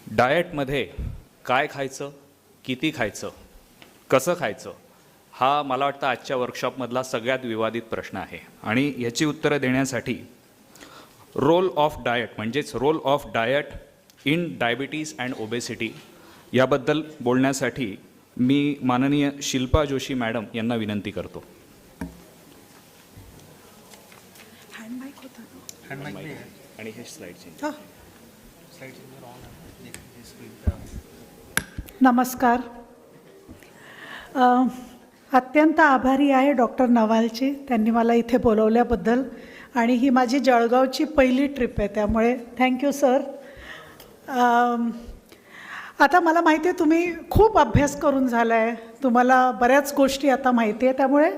डाएटमध्ये काय खायचं, किती खायचं, कसं खायचं, हा मला वाटतं आजच्या वर्कशॉपमधला सगळ्यात विवादित प्रश्न आहे. आणि याची उत्तरं देण्यासाठी रोल ऑफ डाएट म्हणजेच role of diet in diabetes and obesity याबद्दल बोलण्यासाठी मी माननीय शिल्पा जोशी मॅडम यांना विनंती करतो. आणि हे स्लाइड नमस्कार. अत्यंत आभारी आहे डॉक्टर नवालची, त्यांनी मला इथे बोलवल्याबद्दल. आणि ही माझी जळगावची पहिली ट्रिप आहे, त्यामुळे थँक्यू सर. आता मला माहिती आहे तुम्ही खूप अभ्यास करून झाला आहे, तुम्हाला बऱ्याच गोष्टी आता माहिती आहे, त्यामुळे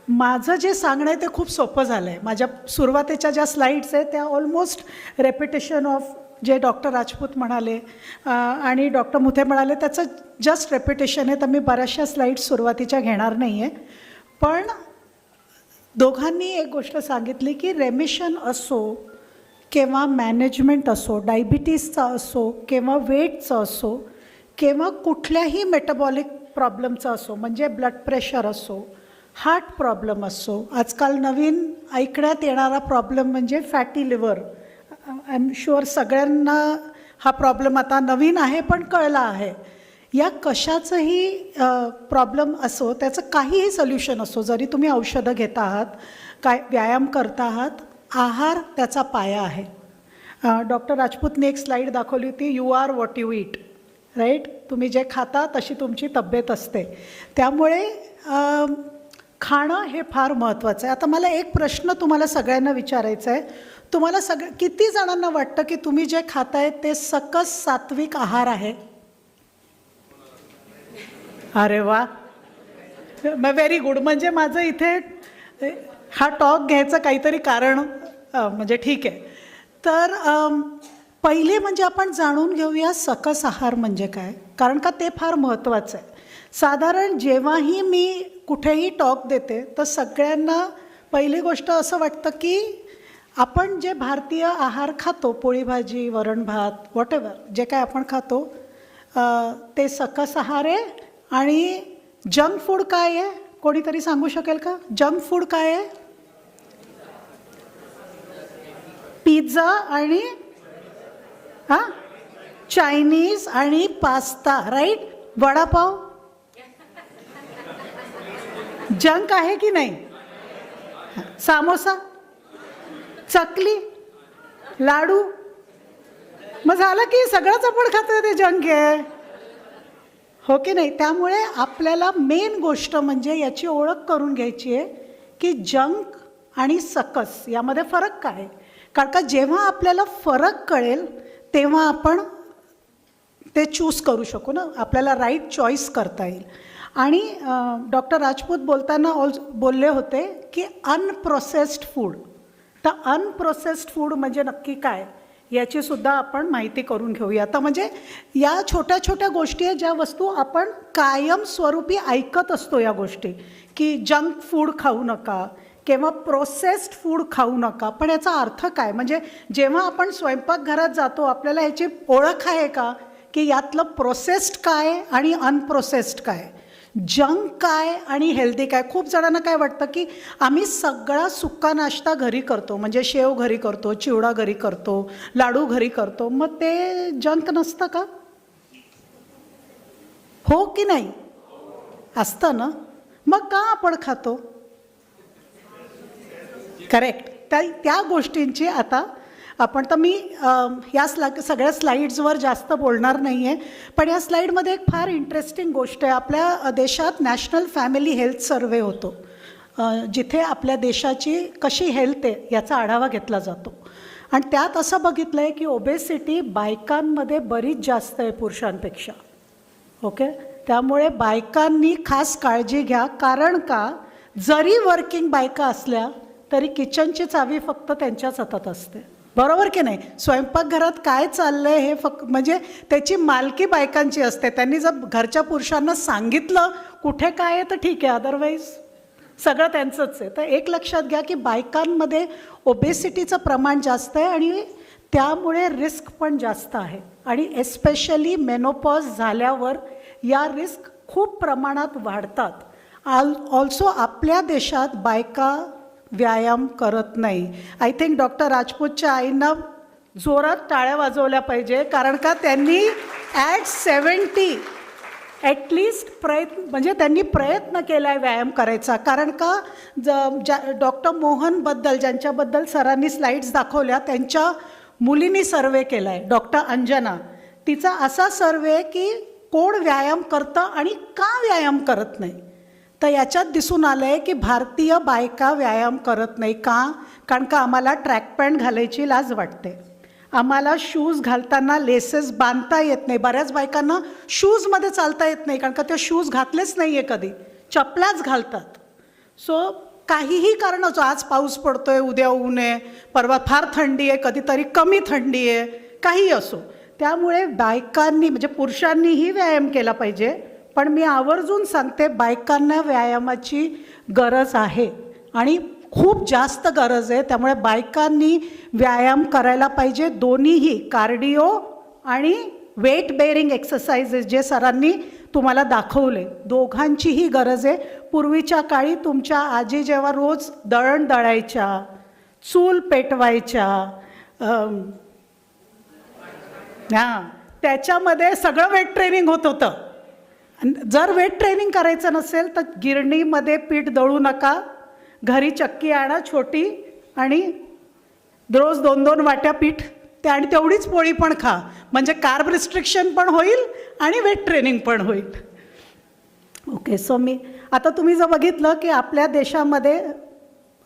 माझं जे सांगणं आहे ते खूप सोपं झालं आहे. माझ्या सुरुवातीच्या ज्या स्लाईड्स आहेत त्या ऑलमोस्ट रेपिटेशन ऑफ जे डॉक्टर राजपूत म्हणाले आणि डॉक्टर मुथे म्हणाले त्याचं जस्ट रेपिटेशन आहे, तर मी बऱ्याचशा स्लाईड्स सुरुवातीच्या घेणार नाही आहे. पण दोघांनी एक गोष्ट सांगितली की रेमिशन असो किंवा मॅनेजमेंट असो, डायबिटीजचा असो किंवा वेटचं असो किंवा कुठल्याही मेटाबॉलिक प्रॉब्लेमचा असो, म्हणजे ब्लड प्रेशर असो, हार्ट प्रॉब्लेम असो, आजकाल नवीन ऐकण्यात येणारा प्रॉब्लेम म्हणजे fatty liver. I am sure सगळ्यांना हा प्रॉब्लेम आता नवीन आहे पण कळला आहे. या कशाचंही प्रॉब्लेम असो, त्याचं काहीही सोल्युशन असो, जरी तुम्ही औषधं घेत आहात, काय व्यायाम करता आहात, आहार त्याचा पाया आहे. डॉक्टर राजपूतने एक स्लाईड दाखवली होती, you are what you eat, right. तुम्ही जे खाता तशी तुमची तब्येत असते, त्यामुळे खाणं हे फार महत्त्वाचं आहे. आता मला एक प्रश्न तुम्हाला सगळ्यांना विचारायचा आहे. तुम्हाला किती जणांना वाटतं की तुम्ही जे खाताय ते सकस सात्विक आहार आहे? अरे वा, व्हेरी गुड. म्हणजे माझं इथे हा टॉक घ्यायचं काहीतरी कारण म्हणजे ठीक आहे. तर पहिले म्हणजे आपण जाणून घेऊया सकस आहार म्हणजे काय, कारण का ते फार महत्त्वाचं आहे. साधारण जेव्हाही मी कुठेही टॉक देते तर सगळ्यांना पहिली गोष्ट असं वाटतं की आपण जे भारतीय आहार खातो, पोळी भाजी, वरण भात, व्हॉटेवर जे काय आपण खातो ते सकस आहार आहे. आणि जंक फूड काय आहे, कोणीतरी सांगू शकेल का? जंक फूड काय आहे? पिझ्झा आणि चायनीज आणि पास्ता, राईट. वडापाव जंक आहे की नाही? सामोसा, चकली, लाडू, मग झालं की सगळंच आपण खातोय ते जंक आहे, हो की नाही? त्यामुळे आपल्याला मेन गोष्ट म्हणजे याची ओळख करून घ्यायची आहे की जंक आणि सकस यामध्ये फरक काय आहे. कारण का जेव्हा आपल्याला फरक कळेल तेव्हा आपण ते चूज करू शकू ना, आपल्याला राईट चॉईस करता येईल. आणि डॉक्टर राजपूत बोलताना बोलले होते की अनप्रोसेस्ड फूड. तर अनप्रोसेस्ड फूड म्हणजे नक्की काय याची सुद्धा आपण माहिती करून घेऊया. आता म्हणजे या छोट्या छोट्या गोष्टी आहेत ज्या वस्तू आपण कायमस्वरूपी ऐकत असतो, या गोष्टी की जंक फूड खाऊ नका किंवा प्रोसेस्ड फूड खाऊ नका. पण याचा अर्थ काय, म्हणजे जेव्हा आपण स्वयंपाकघरात जातो आपल्याला याची ओळख आहे का की यातलं प्रोसेस्ड काय आणि अनप्रोसेस्ड काय, जंक काय आणि हेल्दी काय. खूप जणांना काय वाटतं की आम्ही सगळा सुक्का नाश्ता घरी करतो, म्हणजे शेव घरी करतो, चिवडा घरी करतो, लाडू घरी करतो, मग ते जंक नसतं का? हो की नाही? असतं ना. मग का आपण खातो? करेक्ट. त्या गोष्टींची आता आपण, तर मी या सगळ्या स्लाईड्सवर जास्त बोलणार नाही आहे, पण या स्लाईडमध्ये एक फार इंटरेस्टिंग गोष्ट आहे. आपल्या देशात नॅशनल फॅमिली हेल्थ सर्वे होतो, जिथे आपल्या देशाची कशी हेल्थ आहे याचा आढावा घेतला जातो. आणि त्यात असं बघितलं आहे की ओबेसिटी बायकांमध्ये बरीच जास्त आहे पुरुषांपेक्षा. ओके, त्यामुळे बायकांनी खास काळजी घ्या. कारण का, जरी वर्किंग बायका असल्या तरी किचनची चावी फक्त त्यांच्याच हातात असते, बरोबर की नाही? स्वयंपाकघरात काय चाललं आहे हे फक्त म्हणजे त्याची मालकी बायकांची असते. त्यांनी जर घरच्या पुरुषांना सांगितलं कुठे काय आहे तर ठीक आहे, अदरवाईज सगळं त्यांचंच आहे. तर एक लक्षात घ्या की बायकांमध्ये ओबेसिटीचं प्रमाण जास्त आहे आणि त्यामुळे रिस्क पण जास्त आहे. आणि एस्पेशली मेनोपॉज झाल्यावर या रिस्क खूप प्रमाणात वाढतात। ऑल्सो आपल्या देशात बायका व्यायाम करत नाही। आय थिंक डॉक्टर राजपूतच्या आईंना जोरात टाळ्या वाजवल्या पाहिजे, कारण का त्यांनी ॲट 70 ॲटलिस्ट म्हणजे त्यांनी प्रयत्न केला आहे व्यायाम करायचा। कारण का डॉक्टर मोहनबद्दल, ज्यांच्याबद्दल सरांनी स्लाईड्स दाखवल्या, त्यांच्या मुलींनी सर्वे केला आहे, डॉक्टर अंजना। तिचा असा सर्वे की कोण व्यायाम करतं आणि का व्यायाम करत नाही, तर याच्यात दिसून आलं आहे की भारतीय बायका व्यायाम करत नाही। का? कारण का आम्हाला ट्रॅक पॅन्ट घालायची लाज वाटते, आम्हाला शूज घालताना लेसेस बांधता येत नाही, बऱ्याच बायकांना शूजमध्ये चालता येत नाही कारण का त्या शूज घातलेच नाही आहे कधी, चपलाच घालतात। सो काहीही कारण असो, आज पाऊस पडतो आहे, उद्या ऊन आहे, परवा फार थंडी आहे, कधीतरी कमी थंडी आहे, काही असो, त्यामुळे बायकांनी म्हणजे पुरुषांनीही व्यायाम केला पाहिजे, पण मी आवर्जून सांगते बायकांना व्यायामाची गरज आहे आणि खूप जास्त गरज आहे। त्यामुळे बायकांनी व्यायाम करायला पाहिजे, दोन्हीही कार्डिओ आणि वेट बेअरिंग एक्सरसाइजेस जे सरांनी तुम्हाला दाखवले, दोघांचीही गरज आहे। पूर्वीच्या काळी तुमच्या आजी जेव्हा रोज दळण दळायच्या, चूल पेटवायच्या, हां, त्याच्यामध्ये सगळं वेट ट्रेनिंग होत होतं। जर वेट ट्रेनिंग करायचं नसेल तर गिरणीमध्ये पीठ दळू नका, घरी चक्की आणा छोटी आणि रोज 2-2 वाट्या पीठ ते आणि तेवढीच पोळी पण खा, म्हणजे कार्ब रिस्ट्रिक्शन पण होईल आणि वेट ट्रेनिंग पण होईल। ओके, सो मी आता तुम्ही जर बघितलं की आपल्या देशामध्ये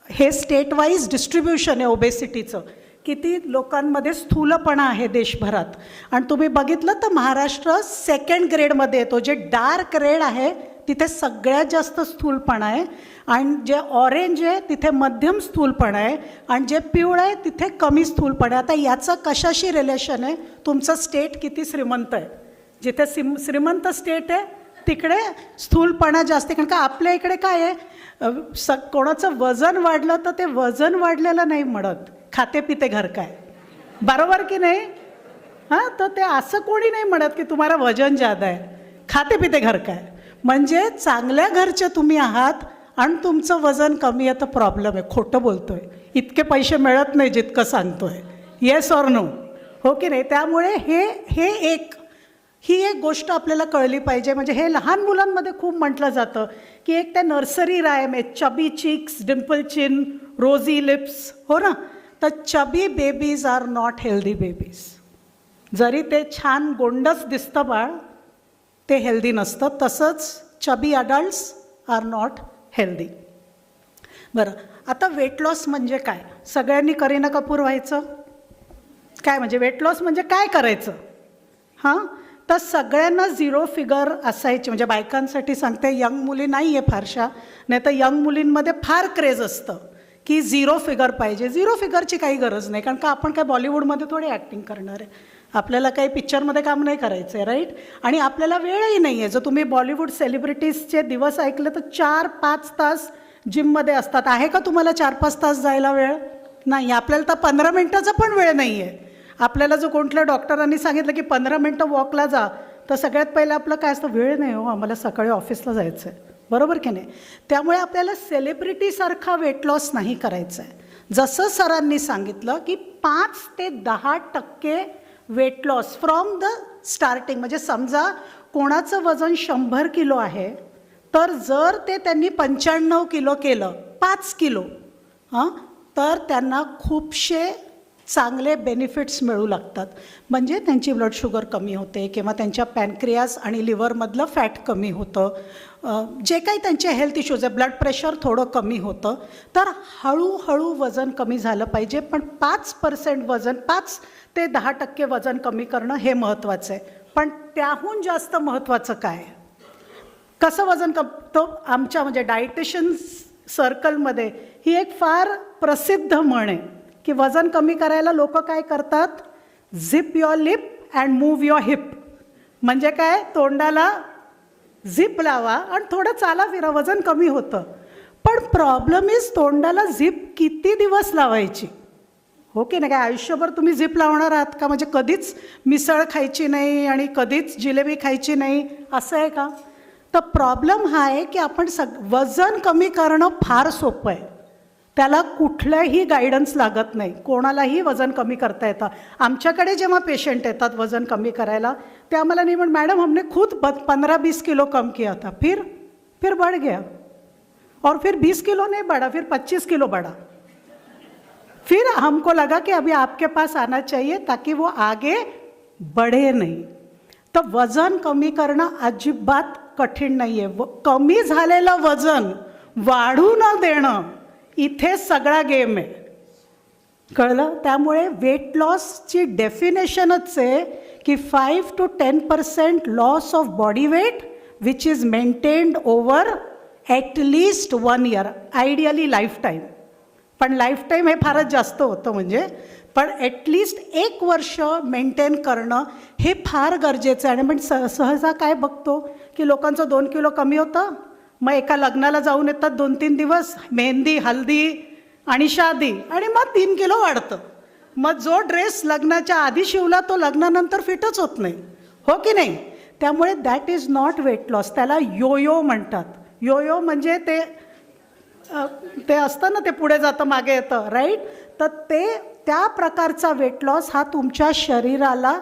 हे स्टेट वाईज डिस्ट्रीब्युशन आहे ओबेसिटीचं, किती लोकांमध्ये स्थूलपणा आहे देशभरात, आणि तुम्ही बघितलं तर महाराष्ट्र 2nd ग्रेडमध्ये येतो। जे डार्क रेड आहे तिथे सगळ्यात जास्त स्थूलपणा आहे, आणि जे ऑरेंज आहे तिथे मध्यम स्थूलपणा आहे, आणि जे पिवळं आहे तिथे कमी स्थूलपणा आहे। आता याचं कशाशी रिलेशन आहे? तुमचं स्टेट किती श्रीमंत आहे, जिथे श्रीमंत स्टेट आहे तिकडे स्थूलपणा जास्त आहे। कारण का आपल्या इकडे काय आहे, कोणाचं वजन वाढलं तर ते वजन वाढलेलं नाही म्हणत, खाते पिते घर काय, बरोबर की नाही? हां, तर ते असं कोणी नाही म्हणत की तुम्हाला वजन जादा आहे, खाते पिते घर काय, म्हणजे चांगल्या घरचे तुम्ही आहात आणि तुमचं वजन कमी आहे तर प्रॉब्लेम आहे। खोटं बोलतोय, इतके पैसे मिळत नाही जितकं सांगतोय, येस ऑर नो, हो की नाही? त्यामुळे ही एक गोष्ट आपल्याला कळली पाहिजे। म्हणजे हे लहान मुलांमध्ये खूप म्हटलं जातं की एक त्या नर्सरी रायम आहे, चबी चिक्स, डिम्पल चिन, रोजी लिप्स, हो ना, तर chubby babies are not healthy babies. जरी ते छान गोंडस दिसतं बाळ, ते हेल्दी नसतं, तसंच chubby adults are not healthy. बरं, आता वेट लॉस म्हणजे काय? सगळ्यांनी करीना कपूर व्हायचं काय? म्हणजे वेट लॉस म्हणजे काय करायचं? हां, तर सगळ्यांना 0 फिगर असायची, म्हणजे बायकांसाठी सांगते, यंग मुली नाही आहे फारशा, नाही तर यंग मुलींमध्ये फार क्रेज असतं की 0 फिगर पाहिजे। 0 फिगरची काही गरज नाही, कारण का आपण काय बॉलिवूडमध्ये थोडी ॲक्टिंग करणार आहे, आपल्याला काही पिक्चरमध्ये काम नाही करायचं आहे, राईट? आणि आपल्याला वेळही नाही आहे। जर तुम्ही बॉलिवूड सेलिब्रिटीजचे दिवस ऐकले तर 4-5 तास जिममध्ये असतात। आहे का तुम्हाला 4-5 तास जायला वेळ? नाही, आपल्याला तर 15 मिनटाचा पण वेळ नाही आहे। आपल्याला जो कोणत्या डॉक्टरांनी सांगितलं की 15 मिनटं वॉकला जा, तर सगळ्यात पहिलं आपलं काय असतं, वेळ नाही हो, आम्हाला सकाळी ऑफिसला जायचं आहे, बरोबर की नाही? त्यामुळे आपल्याला सेलिब्रिटीसारखा वेट लॉस नाही करायचं आहे। जसं सरांनी सांगितलं की 5 ते 10% weight loss from the starting, म्हणजे समजा कोणाचं वजन 100 किलो आहे, तर जर ते त्यांनी 95 किलो केलं, 5 किलो, हां, तर त्यांना खूपशे चांगले बेनिफिट्स मिळू लागतात। म्हणजे त्यांची ब्लड शुगर कमी होते किंवा त्यांच्या पॅनक्रियास आणि लिव्हरमधलं फॅट कमी होतं, जे काही त्यांचे हेल्थ इश्यूज आहे, ब्लड प्रेशर थोडं कमी होतं। तर हळूहळू वजन कमी झालं पाहिजे, पण 5% वजन, 5 ते 10% वजन कमी करणं हे महत्त्वाचं आहे। पण त्याहून जास्त महत्त्वाचं काय? कसं वजन तो आमच्या म्हणजे डायटिशियन सर्कलमध्ये ही एक फार प्रसिद्ध म्हण आहे की वजन कमी करायला लोक काय करतात, zip your lip and move your heap. म्हणजे काय, तोंडाला झिप लावा आणि थोडं चाला फिरा, वजन कमी होतं। पण प्रॉब्लेम इज तोंडाला झिप किती दिवस लावायची, हो की नाही? काय आयुष्यभर तुम्ही झिप लावणार आहात का? म्हणजे कधीच मिसळ खायची नाही आणि कधीच जिलेबी खायची नाही असं आहे का? तर प्रॉब्लेम हा आहे की आपण वजन कमी करणं फार सोपं आहे. त्याला कुठलंही गायडन्स लागत नाही. कोणालाही वजन कमी करता येतं. आमच्याकडे जेव्हा पेशंट येतात वजन कमी करायला, ते आम्हाला नाही म्हणत, मॅडम हमने खुद 15-20 किलो कम किया था, फिर बढ़ गया, और फिर 20 किलो नहीं बढ़ा, फिर 25 किलो बढ़ा. फिर हमको लगा कि अभी आपके पास आना चाहिए ताकि वो आगे बढ़े नहीं. तर वजन कमी करणं अजिबात कठीण नाही आहे. कमी झालेलं वजन वाढू न देणं इथे सगळा गेम आहे. कळलं? त्यामुळे वेट लॉसची डेफिनेशनच आहे की 5 to 10% loss of body weight which is maintained over at least 1 year, ideally life time. पण लाईफ टाईम हे फारच जास्त होतं म्हणजे, पण ॲटलिस्ट 1 वर्ष मेंटेन करणं हे फार गरजेचं आहे. आणि पण सहसा काय बघतो की लोकांचं 2 किलो कमी होतं, मग एका लग्नाला जाऊन येतात 2-3 दिवस, मेहंदी, हल्दी आणि शादी, आणि मग 3 किलो वाढतं. मग जो ड्रेस लग्नाच्या आधी शिवला तो लग्नानंतर फिटच होत नाही. हो की नाही? त्यामुळे that is not weight loss. त्याला योयो म्हणतात. योयो म्हणजे ते असतं ना, ते पुढे जातं मागे येतं, राईट? तर त्या प्रकारचा वेट लॉस हा तुमच्या शरीराला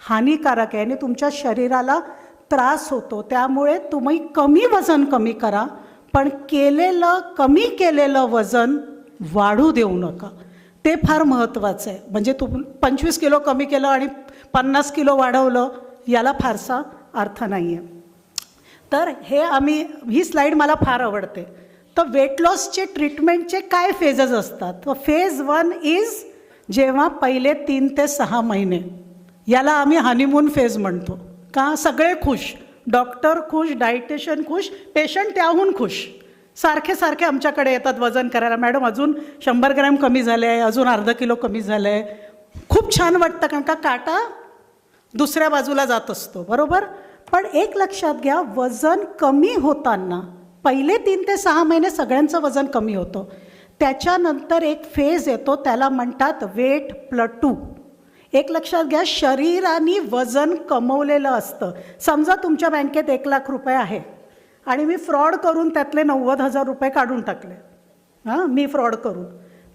हानिकारक आहे आणि तुमच्या शरीराला त्रास होतो. त्यामुळे तुम्ही कमी वजन कमी करा, पण कमी केलेलं वजन वाढू देऊ नका. ते फार महत्त्वाचं आहे. म्हणजे 25 किलो कमी केलं आणि 50 किलो वाढवलं याला फारसा अर्थ नाही आहे. तर ही स्लाईड मला फार आवडते. तर वेट लॉसचे ट्रीटमेंटचे काय फेजेस असतात? तर फेज 1 इज जेव्हा पहिले 3 ते 6 महिने, याला आम्ही हनीमून फेज म्हणतो. का? सगळे खुश, डॉक्टर खुश, डायटिशियन खुश, पेशंट त्याहून खुश. सारखे आमच्याकडे येतात वजन करायला, मॅडम अजून 100 ग्रॅम कमी झाले आहे, अजून अर्धा किलो कमी झालं आहे. खूप छान वाटतं, कारण का काटा दुसऱ्या बाजूला जात असतो, बरोबर? पण एक लक्षात घ्या, वजन कमी होताना पहिले 3 ते 6 महिने सगळ्यांचं वजन कमी होतं. त्याच्यानंतर एक फेज येतो, त्याला म्हणतात वेट प्लटू. एक लक्षात घ्या, शरीराने वजन कमवलेलं असतं. समजा तुमच्या बँकेत 1 लाख रुपये आहे आणि मी फ्रॉड करून त्यातले 90,000 रुपये काढून टाकले, मी फ्रॉड करून,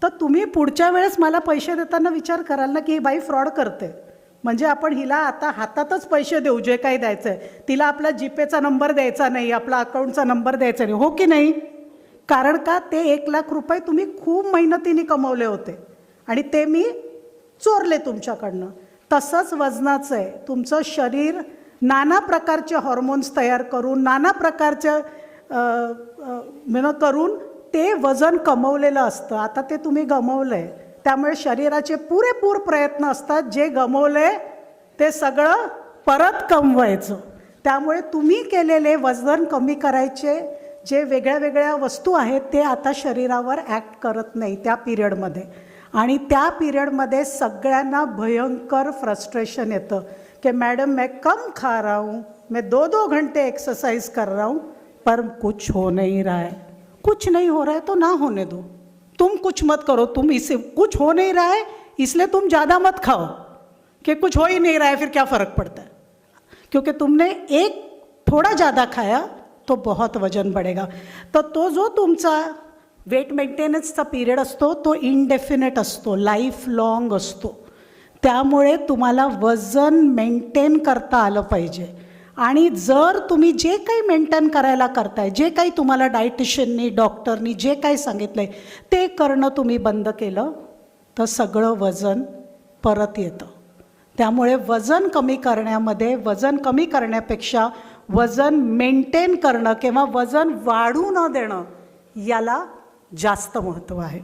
तर तुम्ही पुढच्या वेळेस मला पैसे देताना विचार कराल ना की ही बाई फ्रॉड करते, म्हणजे आपण हिला आता हातातच पैसे देऊ, जे काही द्यायचं आहे. तिला आपला जीपेचा नंबर द्यायचा नाही, आपला अकाउंटचा नंबर द्यायचा नाही. हो की नाही? कारण का? ते 1 लाख रुपये तुम्ही खूप मेहनतीने कमवले होते आणि ते मी चोरले तुमच्याकडनं. तसंच वजनाचं आहे. तुमचं शरीर नाना प्रकारचे हॉर्मोन्स तयार करून, नाना प्रकारचे करून ते वजन कमवलेलं असतं. आता ते तुम्ही गमवलं आहे, त्यामुळे शरीराचे पुरेपूर प्रयत्न असतात जे गमवले ते सगळं परत कमवायचं. त्यामुळे तुम्ही केलेले वजन कमी करायचे जे वेगळ्या वस्तू आहेत ते आता शरीरावर ॲक्ट करत नाही त्या पिरियडमध्ये. आणि त्या पिरियडमध्ये सगळ्यांना भयंकर फ्रस्ट्रेशन येतं कि मैडम मैं कम खा रहा हूँ, मैं 2-2 घंटे एक्सरसाइज कर रहा हूँ, पर कुछ हो नहीं रहा है. कुछ नहीं हो रहा है तो ना होने दो. तुम कुछ मत करो, इसे कुछ हो नहीं रहा है इसलिए तुम ज़्यादा मत खाओ, कि कुछ हो ही नहीं रहा है फिर क्या फ़र्क पड़ता है. क्योंकि तुमने एक थोड़ा ज़्यादा खाया तो बहुत वजन बढ़ेगा. तो जो तुमचा वेट मेंटेनन्सचा पिरियड असतो तो इनडेफिनेट असतो, लाईफ लॉंग असतो. त्यामुळे तुम्हाला वजन मेंटेन करता आलं पाहिजे. आणि जर तुम्ही जे काही मेंटेन करायला करताय, जे काही तुम्हाला डायटिशियननी, डॉक्टरनी जे काही सांगितलं आहे ते करणं तुम्ही बंद केलं तर सगळं वजन परत येतं. त्यामुळे वजन कमी करण्यामध्ये, वजन कमी करण्यापेक्षा वजन मेंटेन करणं किंवा वजन वाढू न देणं याला जास्त महत्त्व आहे.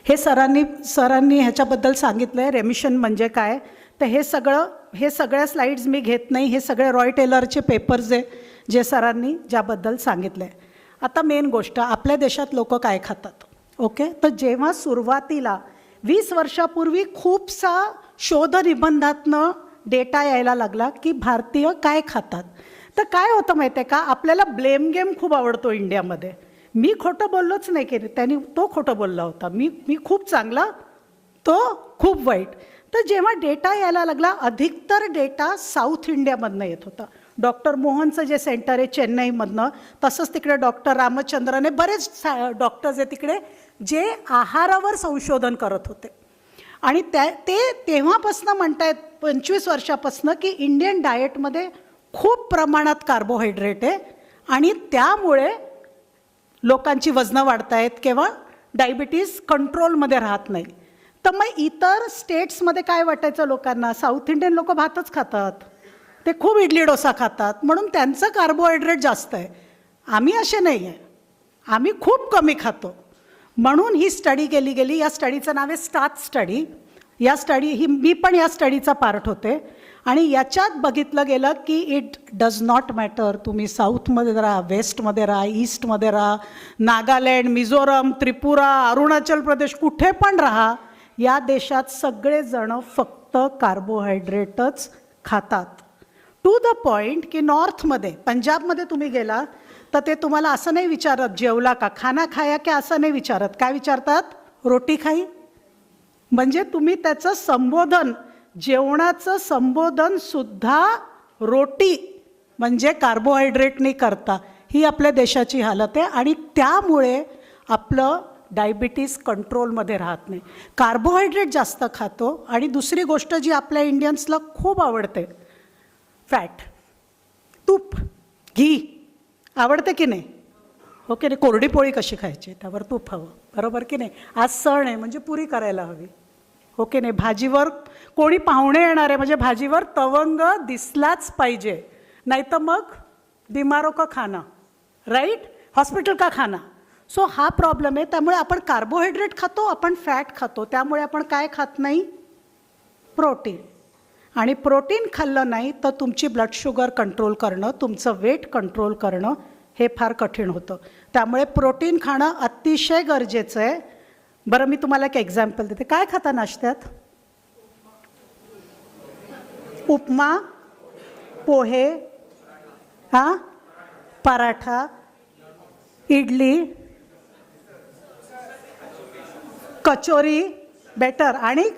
हे सरांनी ह्याच्याबद्दल सांगितलं आहे. रेमिशन म्हणजे काय, तर हे सगळ्या स्लाइड्स मी घेत नाही, हे सगळे रॉय टेलरचे पेपर्स आहे जे सरांनी ज्याबद्दल सांगितलं आहे. आता मेन गोष्ट, आपल्या देशात लोक काय खातात. ओके, तर जेव्हा सुरुवातीला 20 वर्षापूर्वी खूपसा शोधनिबंधातनं डेटा यायला लागला की भारतीय काय खातात, तर काय होतं माहिती आहे का, आपल्याला ब्लेम गेम खूप आवडतो इंडियामध्ये. मी खोटं बोललोच नाही की तो खोटं बोलला होता, मी खूप चांगला तो खूप वाईट. तर जेव्हा डेटा यायला लागला, अधिकतर डेटा साऊथ इंडियामधनं येत होता. डॉक्टर मोहनचं जे सेंटर आहे चेन्नईमधनं, तसंच तिकडे डॉक्टर रामचंद्रने बरेच डॉक्टर्स आहे तिकडे जे आहारावर संशोधन करत होते. आणि ते तेव्हापासनं म्हणतायत 25 वर्षापासनं की इंडियन डाएटमध्ये खूप प्रमाणात कार्बोहायड्रेट आहे आणि त्यामुळे लोकांची वजनं वाढत आहेत किंवा डायबिटीज कंट्रोलमध्ये राहत नाही. तर मग इतर स्टेट्समध्ये काय वाटायचं लोकांना, साऊथ इंडियन लोक भातच खातात, ते खूप इडली डोसा खातात, म्हणून त्यांचं कार्बोहायड्रेट जास्त आहे. आम्ही असे नाही आहे, आम्ही खूप कमी खातो. म्हणून ही स्टडी केली गेली. या स्टडीचं नाव आहे स्टार्च स्टडी. मी पण या स्टडीचा पार्ट होते. आणि याच्यात बघितलं गेलं की इट डज नॉट मॅटर तुम्ही साऊथमध्ये राहा, वेस्टमध्ये राहा, ईस्टमध्ये राहा, नागालँड, मिझोरम, त्रिपुरा, अरुणाचल प्रदेश, कुठे पण राहा, या देशात सगळेजणं फक्त कार्बोहायड्रेटच खातात. टू द पॉईंट की नॉर्थमध्ये, पंजाबमध्ये तुम्ही गेला तर ते तुम्हाला असं नाही विचारत जेवला का, खाना खाया क्या, असं नाही विचारत. काय विचारतात? रोटी खाई. म्हणजे तुम्ही त्याचं संबोधन, जेवणाचं संबोधनसुद्धा रोटी म्हणजे कार्बोहायड्रेटने करता. ही आपल्या देशाची हालत आहे आणि त्यामुळे आपलं डायबिटीज कंट्रोलमध्ये राहत नाही. कार्बोहायड्रेट जास्त खातो. आणि दुसरी गोष्ट जी आपल्या इंडियन्सला खूप आवडते, फॅट. तूप, घी आवडते की नाही? हो की नाही? कोरडी पोळी कशी खायची, त्यावर तूप हवं, बरोबर की नाही? आज सण आहे म्हणजे पुरी करायला हवी, हो की नाही? भाजीवर कोणी पाहुणे येणार आहे म्हणजे भाजीवर तवंग दिसलाच पाहिजे, नाही तर मग बिमारो का खाना, राईट? हॉस्पिटल का खाना. सो हा प्रॉब्लेम आहे. त्यामुळे आपण कार्बोहायड्रेट खातो, आपण फॅट खातो. त्यामुळे आपण काय खात नाही? प्रोटीन. आणि प्रोटीन खाल्लं नाही तर तुमची ब्लड शुगर कंट्रोल करणं, तुमचं वेट कंट्रोल करणं हे फार कठीण होतं. त्यामुळे प्रोटीन खाणं अतिशय गरजेचं आहे. बरं, मी तुम्हाला एक एक्झाम्पल देते. काय खाता नाश्त्यात? उपमा, पोहे, हां, पराठा, इडली, कचोरी, बेटर, आणि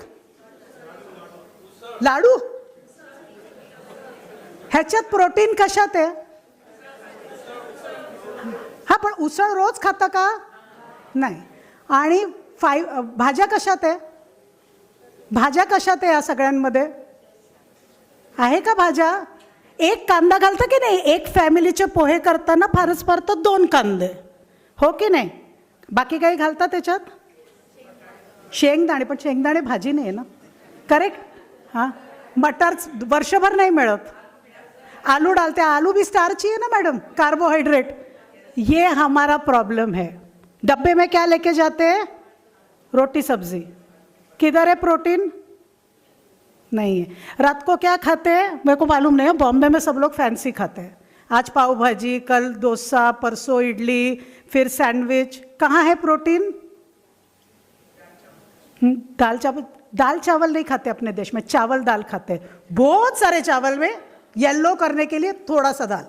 लाडू. ह्याच्यात प्रोटीन कशात आहे? हा, पण उसळ रोज खाता का? नाही. आणि भाज्या कशात आहे? भाज्या कशात आहे? या सगळ्यांमध्ये आहे का भाज्या? एक कांदा घालतं की नाही? एक फॅमिलीचे पोहे करताना फारच फार तर 2 कांदे, हो की नाही? बाकी काही घालतात त्याच्यात? शेंगदाणे. पण शेंगदाणे भाजी नाही आहे ना, करेक्ट? हाँ, मटर वर्षभर नहीं मिलत. आलू डालते, आलू भी स्टार्च ही है ना मैडम, कार्बोहाइड्रेट. ये हमारा प्रॉब्लम है. डब्बे में क्या लेके जाते हैं? रोटी सब्जी. किधर है प्रोटीन? नहीं है. रात को क्या खाते हैं? मेरे को मालूम नहीं है, बॉम्बे में सब लोग फैंसी खाते हैं. आज पाव भाजी, कल डोसा, परसों इडली, फिर सैंडविच. कहाँ है प्रोटीन? दाल चावल नहीं खाते अपने देश में, चावल दाल खाते हैं. बहुत सारे चावल में येलो करने के लिए थोड़ा सा दाल,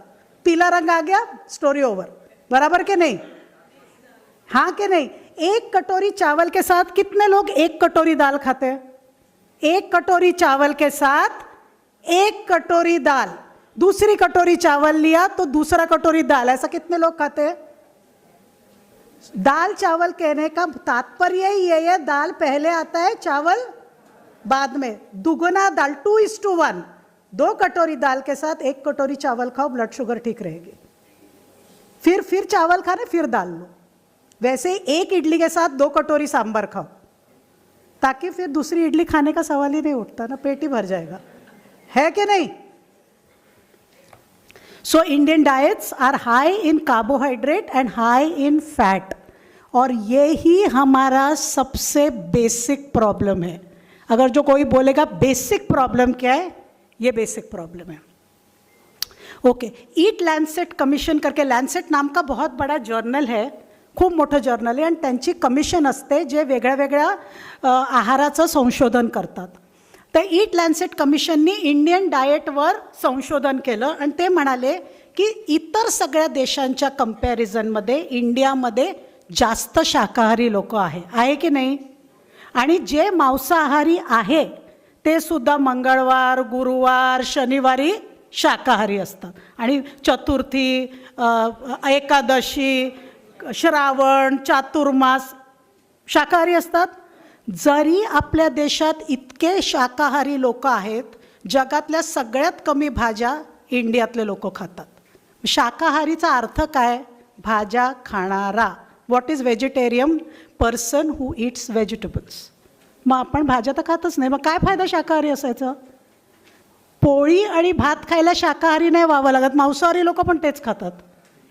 पीला रंग आ गया, स्टोरी ओवर. बराबर के नहीं? हाँ कि नहीं? एक कटोरी चावल के साथ कितने लोग एक कटोरी दाल खाते हैं? एक कटोरी चावल के साथ 1 कटोरी दाल. दूसरी कटोरी चावल लिया तो दूसरा कटोरी दाल. ऐसा कितने लोग खाते हैं? दाल चावल कहने का तात्पर्य ही ये है, दाल पहले आता है, चावल बाद में. दुगुना दाल, 2:1. 2 कटोरी दाल के साथ 1 कटोरी चावल खाओ, ब्लड शुगर ठीक रहेगी. फिर चावल खाने, फिर दाल लो. वैसे ही 1 इडली के साथ 2 कटोरी सांभर खाओ, ताकि फिर दूसरी इडली खाने का सवाल ही नहीं उठता ना, पेट ही भर जाएगा, है कि नहीं? So Indian diets are high in carbohydrate and high in fat. और ये ही हमारा सबसे बेसिक प्रॉब्लम है. अगर जो कोई बोलेगा बेसिक प्रॉब्लम क्या है, ये बेसिक प्रॉब्लम है. ओके, ईट लॅन्सेट कमिशन करके, लॅन्सेट नाम का बहुत बड़ा जर्नल है, खूप मोठं जर्नल आहे. आणि त्यांची कमिशन असते जे वेगळ्या वेगळ्या आहाराचं संशोधन करतात. तर ईट लॅन्सेट कमिशननी इंडियन डाएटवर संशोधन केलं आणि ते म्हणाले की इतर सगळ्या देशांच्या कंपॅरिझनमध्ये इंडियामध्ये जास्त शाकाहारी लोक आहे की नाही? आणि जे मांसाहारी आहे ते सुद्धा मंगळवार, गुरुवार, शनिवारी शाकाहारी असतात. आणि चतुर्थी, एकादशी, श्रावण, चातुर्मास शाकाहारी असतात. जरी आपल्या देशात इतके शाकाहारी लोक आहेत, जगातल्या सगळ्यात कमी भाज्या इंडियातले लोक खातात. शाकाहारीचा अर्थ काय? भाज्या खाणारा. What is vegetarian? Person who eats vegetables. मग आपण भाज्या तर खातच नाही, मग काय फायदा शाकाहारी असायचं? पोळी आणि भात खायला शाकाहारी नाही व्हावं लागत, मांसाहारी लोक पण तेच खातात.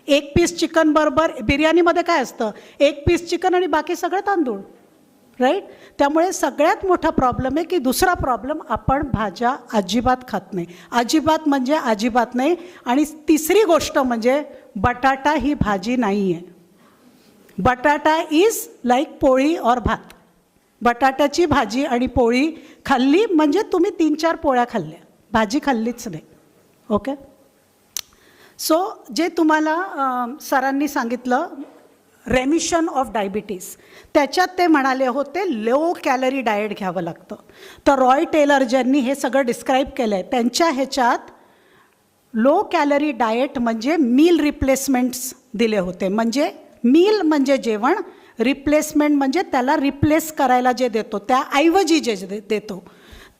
एक पीस चिकन बरोबर बिर्याणीमध्ये काय असतं? एक पीस चिकन आणि बाकी सगळं तांदूळ, राईट? त्यामुळे सगळ्यात मोठा प्रॉब्लेम आहे की दुसरा प्रॉब्लेम, आपण भाज्या अजिबात खात नाही. अजिबात म्हणजे अजिबात नाही. आणि तिसरी गोष्ट म्हणजे बटाटा ही भाजी नाही आहे. बटाटा इज लाईक पोळी और भात. बटाट्याची भाजी आणि पोळी खाल्ली म्हणजे तुम्ही 3-4 पोळ्या खाल्ल्या, भाजी खाल्लीच नाही. ओके. सो जे तुम्हाला सरांनी सांगितलं रेमिशन ऑफ डायबिटीज, त्याच्यात ते म्हणाले होते लो कॅलरी डाएट घ्यावं लागतं. तर रॉय टेलर ज्यांनी हे सगळं डिस्क्राईब केलं आहे, त्यांच्या ह्याच्यात लो कॅलरी डाएट म्हणजे मील रिप्लेसमेंट्स दिले होते. म्हणजे मील म्हणजे जेवण, रिप्लेसमेंट म्हणजे त्याला रिप्लेस करायला जे देतो, त्याऐवजी जे देतो.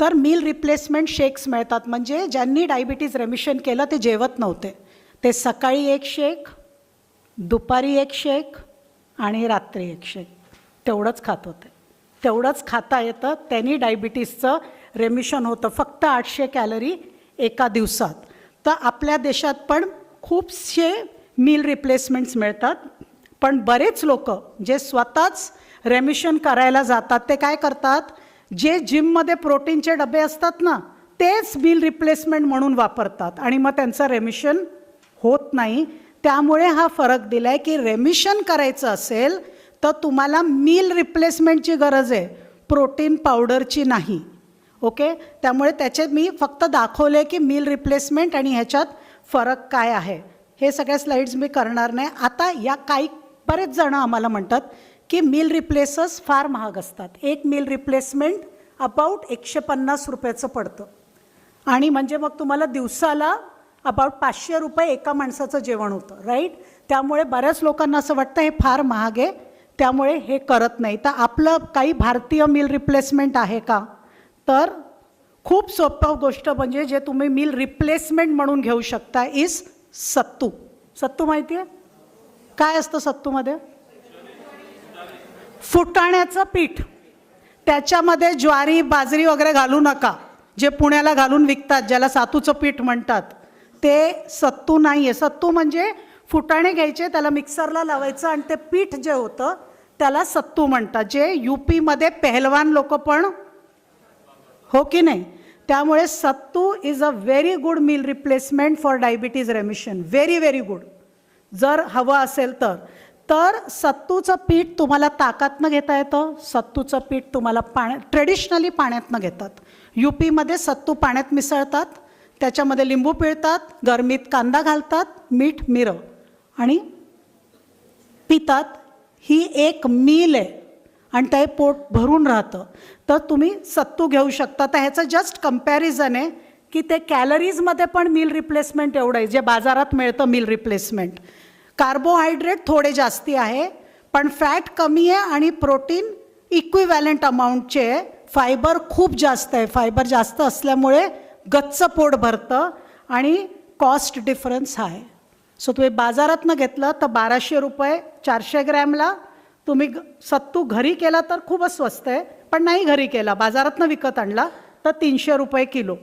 तर मील रिप्लेसमेंट शेक्स मिळतात. म्हणजे ज्यांनी डायबिटीज रेमिशन केलं ते जेवत नव्हते, ते सकाळी 1 शेक, दुपारी 1 शेक आणि रात्री 1 शेक तेवढंच खात होते. तेवढंच खाता येतं, त्यांनी डायबिटीजचं रेमिशन होतं. फक्त 800 कॅलरी एका दिवसात. तर आपल्या देशात पण खूपसे मील रिप्लेसमेंट्स मिळतात. पण बरेच लोक जे स्वतःच रेमिशन करायला जातात ते काय करतात? जे जिममध्ये प्रोटीनचे डबे असतात ना, तेच मील रिप्लेसमेंट म्हणून वापरतात आणि मग त्यांचं रेमिशन होत नाही. त्यामुळे हा फरक दिला आहे की रेमिशन करायचं असेल तर तुम्हाला मील रिप्लेसमेंटची गरज आहे, प्रोटीन पावडरची नाही. ओके. त्यामुळे त्याचे मी फक्त दाखवले की मील रिप्लेसमेंट आणि ह्याच्यात फरक काय आहे. हे सगळ्या स्लाइड्स मी करणार नाही. आता या बरेच जणं आम्हाला म्हणतात की मील रिप्लेसर्स फार महाग असतात. एक मील रिप्लेसमेंट अबाउट 150 रुपयाचं पडतं. आणि म्हणजे मग तुम्हाला दिवसाला अबाउट 500 रुपये एका माणसाचं जेवण होतं, राईट? त्यामुळे बऱ्याच लोकांना असं वाटतं हे फार महाग आहे, त्यामुळे हे करत नाही. तर आपलं काही भारतीय मील रिप्लेसमेंट आहे का? तर खूप सोपं गोष्ट म्हणजे जे तुम्ही मील रिप्लेसमेंट म्हणून घेऊ शकता इज सत्तू. सत्तू माहिती आहे? काय असतं सत्तूमध्ये? फुटाण्याचं पीठ. त्याच्यामध्ये ज्वारी, बाजरी वगैरे घालू नका. जे पुण्याला घालून विकतात, ज्याला सातूचं पीठ म्हणतात, ते सत्तू नाही आहे. सत्तू म्हणजे फुटाणे घ्यायचे, त्याला मिक्सरला लावायचं आणि ते पीठ जे होतं त्याला सत्तू म्हणतात. जे UPमध्ये पहलवान लोक पण, हो की नाही? त्यामुळे sattu is a very good meal replacement for diabetes remission. Very very good. जर हवं असेल तर सत्तूचं पीठ तुम्हाला ताकातनं घेता येतं. सत्तूचं पीठ तुम्हाला ट्रेडिशनली पाण्यातनं घेतात. UPमध्ये सत्तू पाण्यात मिसळतात, त्याच्यामध्ये लिंबू पिळतात, गरमीत कांदा घालतात, मीठ, मिरं आणि पितात. ही एक मील आहे आणि ते पोट भरून राहतं. तर तुम्ही सत्तू घेऊ शकता. तर ह्याचं जस्ट कम्पॅरिझन आहे की ते कॅलरीजमध्ये पण मील रिप्लेसमेंट एवढं आहे जे बाजारात मिळतं मील रिप्लेसमेंट. कार्बोहायड्रेट थोडे जास्ती आहे पण फॅट कमी आहे आणि प्रोटीन इक्विव्हॅलंट अमाऊंटचे आहे. फायबर खूप जास्त आहे. फायबर जास्त असल्यामुळे गच्च पोट भरतं आणि कॉस्ट डिफरन्स हाय. सो तुम्ही बाजारातनं घेतलं तर 1200 रुपये 400 ग्रॅमला. तुम्ही सत्तू घरी केला तर खूपच स्वस्त आहे, पण नाही घरी केला, बाजारातनं विकत आणला तर 300 रुपये किलो.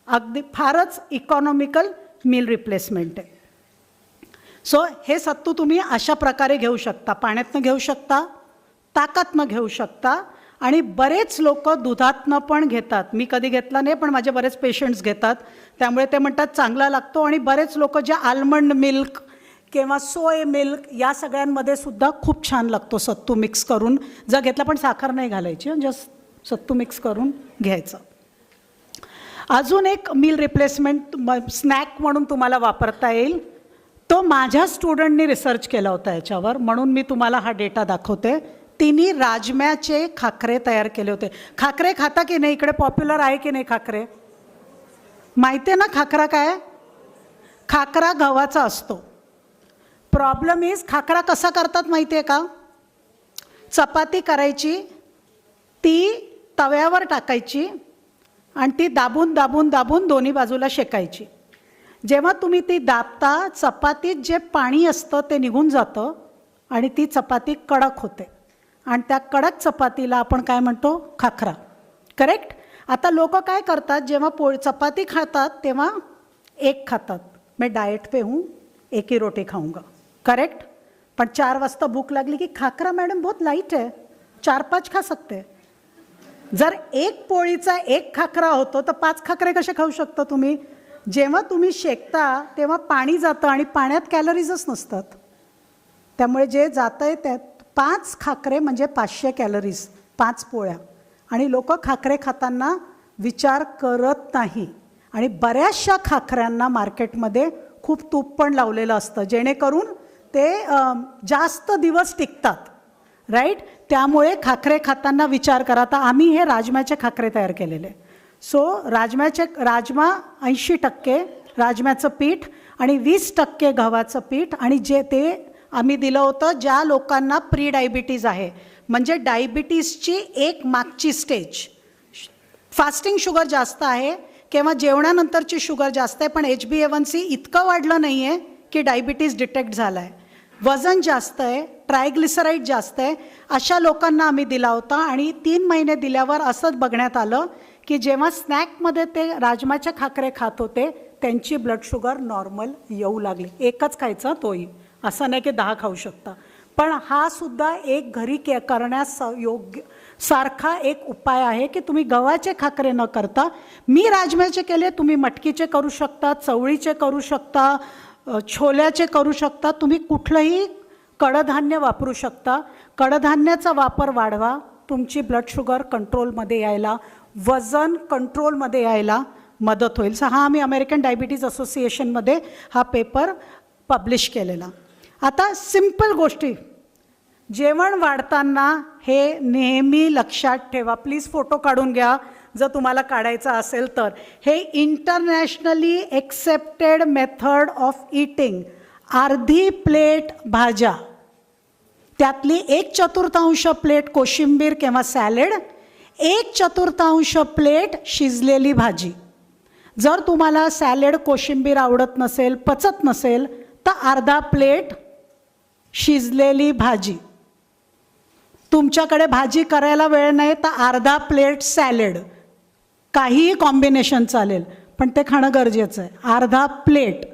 अगदी फारच इकॉनॉमिकल मील रिप्लेसमेंट आहे. सो हे सत्तू तुम्ही अशा प्रकारे घेऊ शकता. पाण्यातनं घेऊ शकता, ताकातनं घेऊ शकता आणि बरेच लोक दुधातनं पण घेतात. मी कधी घेतला नाही पण माझे बरेच पेशंट्स घेतात. त्यामुळे ते म्हणतात चांगला लागतो. आणि बरेच लोक जे आल्मंड मिल्क किंवा सोय मिल्क या सगळ्यांमध्ये सुद्धा खूप छान लागतो सत्तू मिक्स करून. जर घेतला पण साखर नाही घालायची, जस्ट सत्तू मिक्स करून घ्यायचं. अजून एक मील रिप्लेसमेंट स्नॅक म्हणून तुम्हाला वापरता येईल. तो माझ्या स्टुडंटनी रिसर्च केला होता याच्यावर, म्हणून मी तुम्हाला हा डेटा दाखवते. तिने राजम्याचे खाकरे तयार केले होते. खाकरे खाता की नाही? इकडे पॉप्युलर आहे की नाही खाकरे? माहिती आहे ना खाकरा काय? खाकरा गव्हाचा असतो. प्रॉब्लेम इज खाकरा कसा करतात माहिती आहे का? चपाती करायची, ती तव्यावर टाकायची आणि ती दाबून दाबून दाबून दोन्ही बाजूला शेकायची. जेव्हा तुम्ही ती दाबता, चपातीत जे पाणी असतं ते निघून जातं आणि ती चपाती कडक होते. आणि त्या कडक चपातीला आपण काय म्हणतो? खाकरा. करेक्ट? आता लोक काय करतात, जेव्हा चपाती खातात तेव्हा एक खातात. मैं डाएट पे हूँ, एक ही रोटी खाऊंगा. करेक्ट? पण 4 वाजता भूक लागली की खाकरा मैडम बहुत लाइट है, 4-5 खा सकते. जर एक पोळीचा एक खाकरा होतो तर 5 खाकरे कसे खाऊ शकता तुम्ही? जेव्हा तुम्ही शेकता तेव्हा पाणी जातं आणि पाण्यात कॅलरीजच नसतात. त्यामुळे जे जातं आहे त्यात 5 खाकरे म्हणजे 500 कॅलरीज, 5 पोळ्या. आणि लोक खाकरे खाताना विचार करत नाही. आणि बऱ्याचशा खाकऱ्यांना मार्केटमध्ये खूप तूप पण लावलेलं असतं, जेणेकरून ते जास्त दिवस टिकतात. राईट? त्यामुळे खाकरे खाताना विचार करा. आता आम्ही हे राजम्याचे खाकरे तयार केलेले. सो राजमा 80% राजम्याचं पीठ आणि 20% गव्हाचं पीठ. आणि जे ते आम्ही दिलं होतं ज्या लोकांना प्री डायबिटीज आहे, म्हणजे डायबिटीजची एक मागची स्टेज, फास्टिंग शुगर जास्त आहे किंवा जेवणानंतरची शुगर जास्त आहे, पण HbA1c इतकं वाढलं नाही आहे की डायबिटीज डिटेक्ट झाला आहे, वजन जास्त आहे, ट्रायग्लिसराईड जास्त आहे, अशा लोकांना आम्ही दिला होता. आणि 3 महिने दिल्यावर असंच बघण्यात आलं की जेव्हा स्नॅकमध्ये ते राजमाचे खाकरे खात होते त्यांची ब्लड शुगर नॉर्मल येऊ लागली. एकच खायचा तोही, असं नाही की 10 खाऊ शकता. पण हा सुद्धा एक घरी करण्यास योग्य सारखा एक उपाय आहे की तुम्ही गव्हाचे खाकरे न करता, मी राजम्याचे केले, तुम्ही मटकीचे करू शकता, चवळीचे करू शकता, छोल्याचे करू शकता, तुम्ही कुठलंही कडधान्य वापरू शकता. कडधान्याचा वापर वाढवा, तुमची ब्लड शुगर कंट्रोलमध्ये यायला, वजन कंट्रोलमध्ये यायला मदत होईल. हा आम्ही अमेरिकन डायबिटीज असोसिएशनमध्ये हा पेपर पब्लिश केलेला. आता सिंपल गोष्टी, जेवण वाढताना हे नेहमी लक्षात ठेवा. प्लीज फोटो काढून घ्या जर तुम्हाला काढायचा असेल तर. हे internationally accepted method of eating. अर्धी प्लेट भाज्या, त्यातली 1/4 प्लेट कोशिंबीर किंवा सॅलेड, 1/4 प्लेट शिजलेली भाजी. जर तुम्हाला सॅलेड कोशिंबीर आवडत नसेल, पचत नसेल, तर अर्धा प्लेट शिजलेली भाजी. तुमच्याकडे भाजी करायला वेळ नाही तर अर्धा प्लेट सॅलेड, काहीही कॉम्बिनेशन चालेल, पण ते खाणं गरजेचं आहे. अर्धा प्लेट.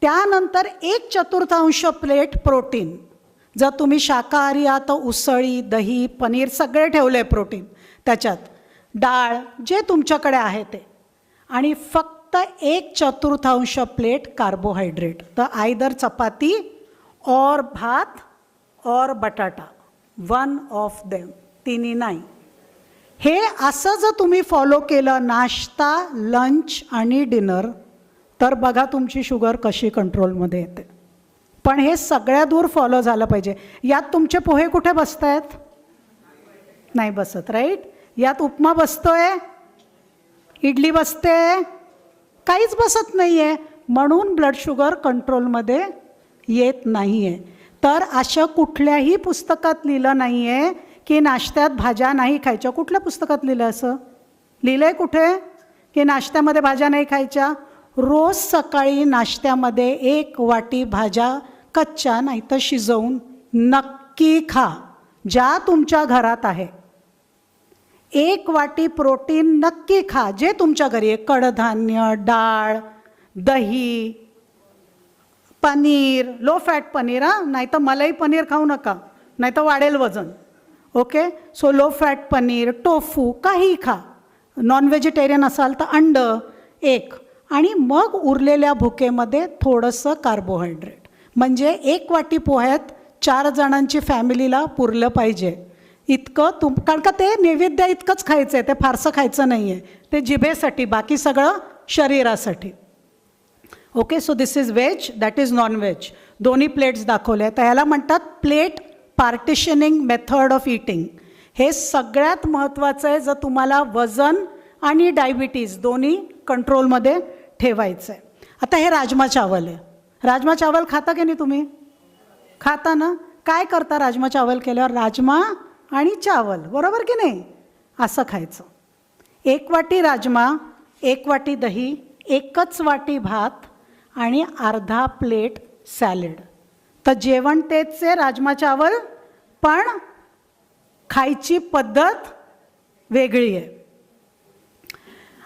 त्यानंतर 1/4 प्लेट प्रोटीन. जर तुम्ही शाकाहारी आहात तर उसळी, दही, पनीर सगळे ठेवले प्रोटीन त्याच्यात, डाळ जे तुमच्याकडे आहे ते. आणि फक्त 1/4 प्लेट कार्बोहायड्रेट. तर आयदर चपाती और भात और बटाटा, 1 ऑफ देम, तिन्ही नाही. हे असं जर तुम्ही फॉलो केलं नाश्ता, लंच आणि डिनर, तर बघा तुमची शुगर कशी कंट्रोलमध्ये येते. पण हे सगळ्या दूर फॉलो झालं पाहिजे. यात तुमचे पोहे कुठे बसत आहेत? नाही बसत. राईट? यात उपमा बसतोय, इडली बसते, काहीच बसत नाही आहे. म्हणून ब्लड शुगर कंट्रोलमध्ये येत नाही आहे. तर अशा कुठल्याही पुस्तकात लिहिलं नाही आहे की नाश्त्यात भाज्या नाही खायच्या. कुठल्या पुस्तकात लिहिलं असं? लिहिलं आहे कुठे की नाश्त्यामध्ये भाज्या नाही खायच्या? रोज सकाळी नाश्त्यामध्ये 1 वाटी भाज्या कच्च्या नाही तर शिजवून नक्की खा, ज्या तुमच्या घरात आहे. 1 वाटी प्रोटीन नक्की खा, जे तुमच्या घरी आहे. कडधान्य, डाळ, दही, पनीर, लो फॅट पनीर, नाही तर मलाई पनीर खाऊ नका, नाही तर वाढेल वजन. Okay? So low fat paneer, tofu, काही खा. नॉन व्हेजिटेरियन असाल तर अंड 1. आणि मग उरलेल्या भुकेमध्ये थोडंसं कार्बोहायड्रेट. म्हणजे 1 वाटी पोह्यात 4 जणांची फॅमिलीला पुरलं पाहिजे इतकं. कारण का ते नैवेद्य इतकंच खायचं आहे, ते फारसं खायचं नाही आहे. ते जिभेसाठी, बाकी सगळं शरीरासाठी. Okay? So this is veg, that is non veg. दोन्ही प्लेट्स दाखवल्या. तर ह्याला म्हणतात plate partitioning method of eating हे सगळ्यात महत्त्वाचं आहे जर तुम्हाला वजन आणि डायबिटीज दोन्ही कंट्रोलमध्ये ठेवायचं आहे. आता हे राजमा चावल आहे. राजमा चावल खाता की नाही तुम्ही? खाता ना? काय करता राजमा चावल केल्यावर? राजमा आणि चावल, बरोबर की नाही? असं खायचं. 1 वाटी राजमा, 1 वाटी दही, 1च वाटी भात आणि अर्धा प्लेट सॅलड. तर जेवण तेच आहे राजमा चावल, पण खायची पद्धत वेगळी आहे.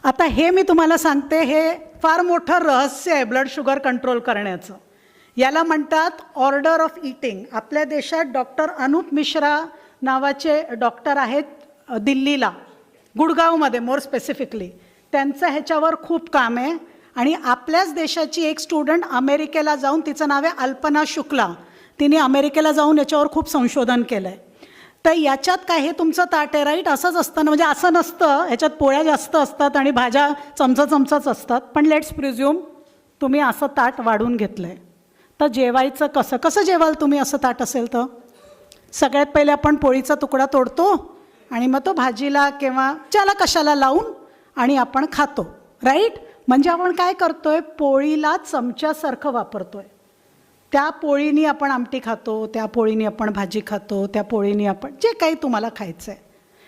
आता हे मी तुम्हाला सांगते, हे फार मोठं रहस्य आहे ब्लड शुगर कंट्रोल करण्याचं. याला म्हणतात ऑर्डर ऑफ ईटिंग. आपल्या देशात डॉक्टर अनुप मिश्रा नावाचे डॉक्टर आहेत दिल्लीला, गुडगावमध्ये मोर स्पेसिफिकली. त्यांचं ह्याच्यावर खूप काम आहे. आणि आपल्याच देशाची एक स्टुडंट अमेरिकेला जाऊन, तिचं नाव आहे अल्पना शुक्ला, तिने अमेरिकेला जाऊन याच्यावर खूप संशोधन केलं आहे. तर याच्यात काय, हे तुमचं ताट आहे राईट, असंच असतं ना, म्हणजे असं नसतं, ह्याच्यात पोळ्या जास्त असतात आणि भाज्या चमचाच असतात. पण लेट्स प्रिझ्यूम तुम्ही असं ताट वाढून घेतलं आहे. तर जेवायचं कसं जेवाल तुम्ही असं ताट असेल तर? सगळ्यात पहिले आपण पोळीचा तुकडा तोडतो आणि मग तो भाजीला किंवा ज्याला कशाला लावून आणि आपण खातो, राईट. म्हणजे आपण काय करतोय, पोळीला चमच्यासारखं वापरतोय. त्या पोळीनी आपण आमटी खातो, त्या पोळीनी आपण भाजी खातो, त्या पोळीनी आपण जे काही तुम्हाला खायचं आहे.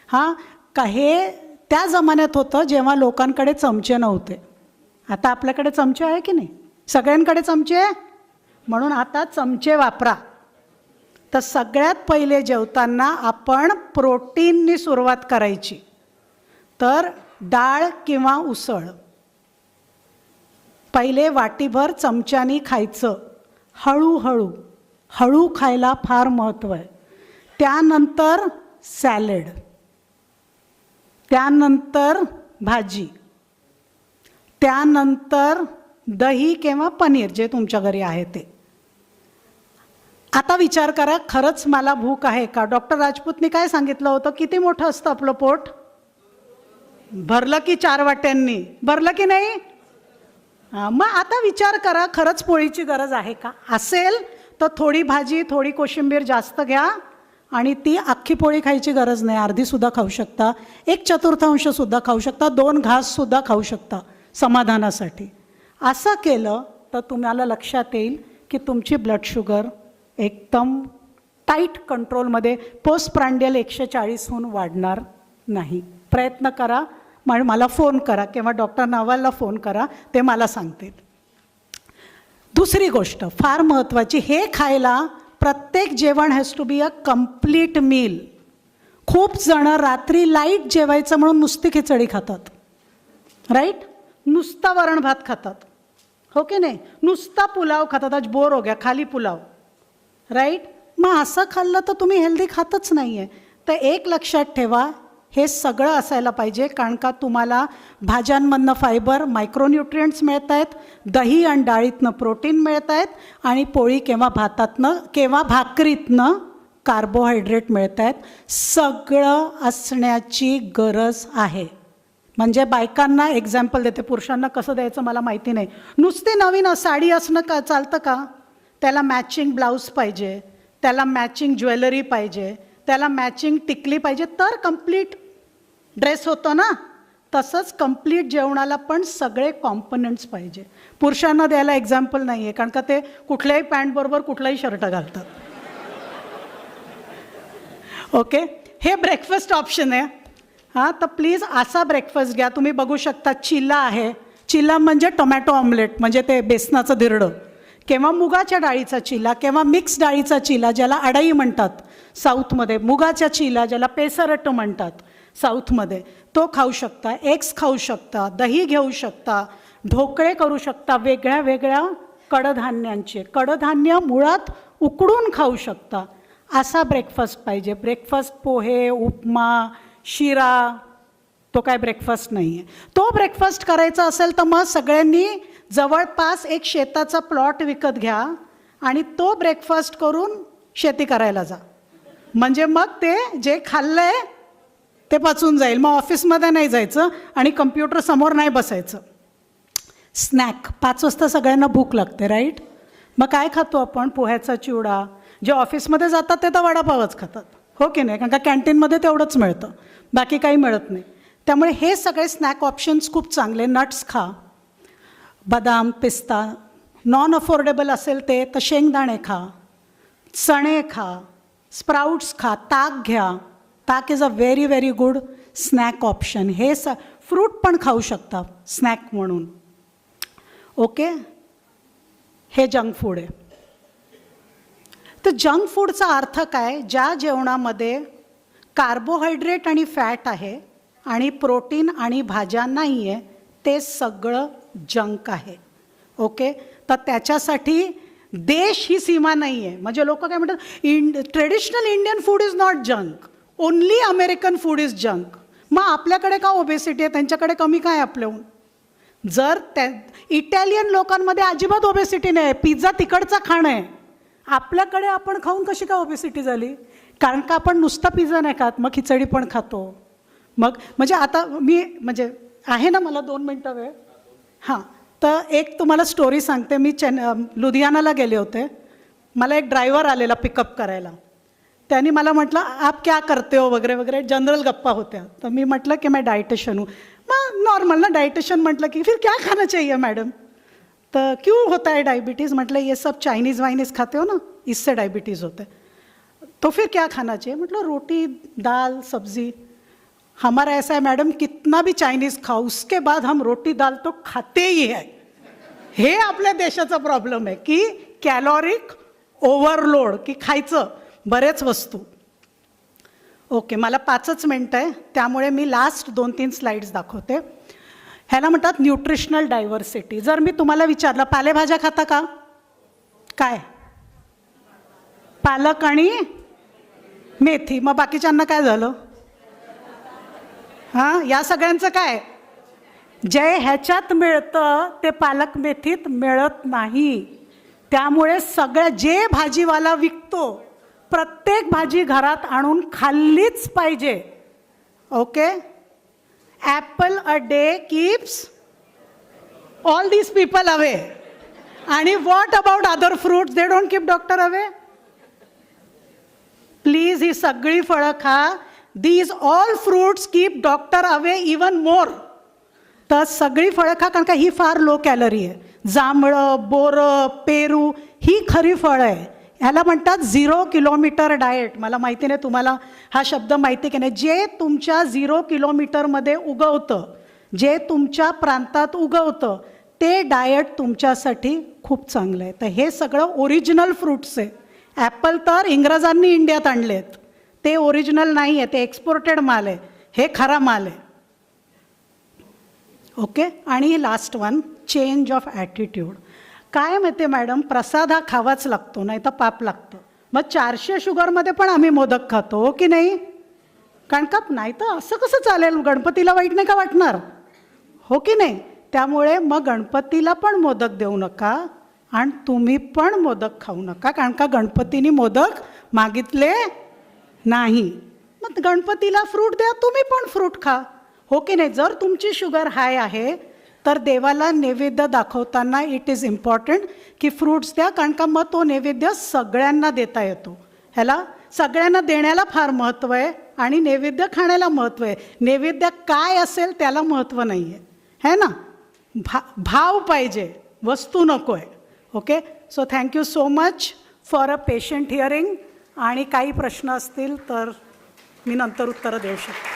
हां, का हे त्या जमान्यात होतं जेव्हा लोकांकडे चमचे नव्हते. आता आपल्याकडे चमचे आहे की नाही? सगळ्यांकडे चमचे आहे, म्हणून आता चमचे वापरा. तर सगळ्यात पहिले जेवताना आपण प्रोटीननी सुरुवात करायची. तर डाळ किंवा उसळ पहिले वाटीभर चमच्यानी खायचं. हळू खायला फार महत्त्व आहे. त्यानंतर सॅलड, त्यानंतर भाजी, त्यानंतर दही किंवा पनीर जे तुमच्या घरी आहे ते. आता विचार करा, खरंच मला भूक आहे का? डॉक्टर राजपूतनी काय सांगितलं होतं, किती मोठं असतं आपलं पोट? भरलं की 4 वाट्यांनी, भरलं की नाही? मग आता विचार करा, खरंच पोळीची गरज आहे का? असेल तर थोडी भाजी, थोडी कोशिंबीर जास्त घ्या आणि ती अख्खी पोळी खायची गरज नाही, अर्धीसुद्धा खाऊ शकता, 1/4 खाऊ शकता, 2 घाससुद्धा खाऊ शकता समाधानासाठी. असं केलं तर तुम्हाला लक्षात येईल की तुमची ब्लड शुगर एकदम टाईट कंट्रोलमध्ये, पोस्टप्रांडियल 140हून वाढणार नाही. प्रयत्न करा, मला फोन करा किंवा डॉक्टर नवालला फोन करा, ते मला सांगतील. दुसरी गोष्ट फार महत्त्वाची, हे खायला प्रत्येक जेवण has to be a complete meal. खूप जणं रात्री लाईट जेवायचं म्हणून नुसती खिचडी खातात, राईट. नुसता वरण भात खातात, हो की नाही? नुसता पुलाव खातात, आज बोर हो गया खाली पुलाव, राईट. मग असं खाल्लं तर तुम्ही हेल्दी खातच नाही आहे. तर एक लक्षात ठेवा, हे सगळं असायला पाहिजे, कारण का तुम्हाला भाज्यांमधनं फायबर, मायक्रोन्यूट्रियंट्स मिळत आहेत, दही आणि डाळीतनं प्रोटीन मिळत आहेत, आणि पोळी किंवा भातातनं किंवा भाकरीतनं कार्बोहायड्रेट मिळत आहेत. सगळं असण्याची गरज आहे. म्हणजे बायकांना एक्झाम्पल देते, पुरुषांना कसं द्यायचं मला माहिती नाही. नुसती नवीन साडी असणं का चालतं का? त्याला मॅचिंग ब्लाऊज पाहिजे, त्याला मॅचिंग ज्वेलरी पाहिजे, त्याला मॅचिंग टिकली पाहिजे, तर कंप्लीट ड्रेस होतो ना. तसंच कंप्लीट जेवणाला पण सगळे कॉम्पोनंट्स पाहिजे. पुरुषांना द्यायला एक्झाम्पल नाही आहे, कारण का ते कुठल्याही पॅन्टबरोबर कुठलाही शर्ट घालतात. ओके, हे ब्रेकफास्ट ऑप्शन आहे. हां, तर प्लीज असा ब्रेकफास्ट घ्या. तुम्ही बघू शकता चिला आहे. चिला म्हणजे टोमॅटो ऑमलेट, म्हणजे ते बेसनाचं धिरडं, किंवा मुगाच्या डाळीचा चिला, किंवा मिक्स डाळीचा चिला ज्याला अडाई म्हणतात साऊथमध्ये, मुगाच्या चिला ज्याला पेसरट म्हणतात साऊथमध्ये, तो खाऊ शकता. एग्स खाऊ शकता, दही घेऊ शकता, ढोकळे करू शकता वेगळ्या वेगळ्या कडधान्यांचे. कडधान्य मुळात उकडून खाऊ शकता. असा ब्रेकफास्ट पाहिजे. ब्रेकफास्ट पोहे, उपमा, शिरा, तो काय ब्रेकफास्ट नाही आहे. तो ब्रेकफास्ट करायचा असेल तर मग सगळ्यांनी जवळपास एक शेताचा प्लॉट विकत घ्या आणि तो ब्रेकफास्ट करून शेती करायला जा. म्हणजे मग ते जे खाल्लं आहे ते पचून जाईल. मग ऑफिसमध्ये नाही जायचं आणि कम्प्युटर समोर नाही बसायचं. स्नॅक 5 वाजता सगळ्यांना भूक लागते, राईट. मग काय खातो आपण? पोह्याचा चिवडा, जे ऑफिसमध्ये जातात ते तर वडापावच खातात, हो की नाही, कारण का कॅन्टीनमध्ये तेवढंच मिळतं, बाकी काही मिळत नाही. त्यामुळे हे सगळे स्नॅक ऑप्शन्स खूप चांगले. नट्स खा, बदाम, पिस्ता. नॉन अफोर्डेबल असेल ते तर शेंगदाणे खा, चणे खा, स्प्राउट्स खा, ताक घ्या. ताक is a very very good snack option. हे फ्रूट पण खाऊ शकता स्नॅक म्हणून. ओके, हे जंक फूड आहे. तर जंक फूडचा अर्थ काय? ज्या जेवणामध्ये कार्बोहायड्रेट आणि फॅट आहे आणि प्रोटीन आणि भाज्या नाही आहे, ते सगळं जंक आहे. ओके, तर त्याच्यासाठी देश ही सीमा नाही आहे. म्हणजे लोक काय म्हणतात, traditional Indian food is not junk, only American food is junk. मग आपल्याकडे का ओबेसिटी आहे, त्यांच्याकडे कमी काय आपल्याहून? जर त्या इटालियन लोकांमध्ये अजिबात ओबेसिटी नाही आहे, पिझ्झा तिकडचा खाणं आहे. आपल्याकडे आपण खाऊन कशी काय ओबेसिटी झाली? कारण का आपण नुसता पिझ्झा नाही खात, मग खिचडी पण खातो. मग म्हणजे आता मी म्हणजे आहे ना, मला 2 मिनटं वेळ? हां, तर एक तुम्हाला स्टोरी सांगते. मी लुधियानाला गेले होते. मला एक ड्रायव्हर आलेला पिकअप करायला. त्यांनी मला म्हटलं, आप क्या करते हो वगैरे वगैरे, जनरल गप्पा होत्या. तर मी म्हटलं की मैं डाइटिशियन हूँ. मग नॉर्मल ना, डाइटिशियन म्हटलं की फिर क्या खाना चाहिए मैडम? तो क्यों होता है डायबिटीज़? मतलब ये सब चाइनीज़ वाइनीज़ खाते हो ना, इससे डायबिटीज़ होता है. तो फिर क्या खाना चाहिए? मतलब रोटी, दाल, सब्जी. हमारा ऐसा है मैडम, कितना भी चाइनीज़ खाओ उसके बाद हम रोटी दाल तो खाते ही है. हे आपल्या देशाचा प्रॉब्लेम आहे की कॅलॉरिक ओव्हरलोड, की खायचं बरेच वस्तू. ओके, मला 5च मिनटं आहे, त्यामुळे मी लास्ट 2-3 स्लाइड्स दाखवते. ह्याला म्हणतात न्यूट्रिशनल डायव्हर्सिटी. जर मी तुम्हाला विचारलं, पालेभाज्या खाता का? काय? पालक आणि मेथी. मग बाकीच्यांना काय झालं? हां, या सगळ्यांचं काय? जे ह्याच्यात मिळतं ते पालक मेथीत मिळत नाही. त्यामुळे सगळं जे भाजीवाला विकतो, प्रत्येक भाजी घरात आणून खाल्लीच पाहिजे. Okay, apple a day keeps all these people away. आणि what about other fruits? They don't keep doctor away. Please, ही सगळी फळं खा. These all fruits keep doctor away even more. तर सगळी फळं खा, कारण का ही फार लो कॅलरी आहे. जांभळं, बोरं, पेरू ही खरी फळं आहे. ह्याला म्हणतात 0 किलोमीटर डाएट. मला माहिती नाही तुम्हाला हा शब्द माहिती की नाही. जे तुमच्या 0 किलोमीटरमध्ये उगवतं, जे तुमच्या प्रांतात उगवतं, ते डाएट तुमच्यासाठी खूप चांगलं आहे. तर हे सगळं ओरिजिनल फ्रूट्स आहे. ॲपल तर इंग्रजांनी इंडियात आणलेत, ते ओरिजिनल नाही आहे, ते एक्सपोर्टेड माल आहे. हे खरा माल आहे. ओके, आणि last one, change of attitude. काय माहिती मॅडम, प्रसाद हा खावाच लागतो, नाही तर पाप लागतं. मग 400 शुगरमध्ये पण आम्ही मोदक खातो, हो की नाही? कारण का नाही तर असं कसं चालेल? गणपतीला वाईट नाही का वाटणार, हो की नाही? त्यामुळे मग गणपतीला पण मोदक देऊ नका आणि तुम्ही पण मोदक खाऊ नका, कारण का गणपतीने मोदक मागितले नाही. मग गणपतीला फ्रूट द्या, तुम्ही पण फ्रूट खा, हो की नाही? जर तुमची शुगर हाय आहे तर देवाला नैवेद्य दाखवताना इट इज इम्पॉर्टंट की फ्रूट्स द्या, कारण का मग तो नैवेद्य सगळ्यांना देता येतो. ह्याला सगळ्यांना देण्याला फार महत्त्व आहे आणि नैवेद्य खाण्याला महत्त्व आहे. नैवेद्य काय असेल त्याला महत्त्व नाही आहे, है ना? भाव पाहिजे, वस्तू नको आहे. Okay, so thank you so much for a patient hearing. आणि काही प्रश्न असतील तर मी नंतर उत्तरं देऊ शकते.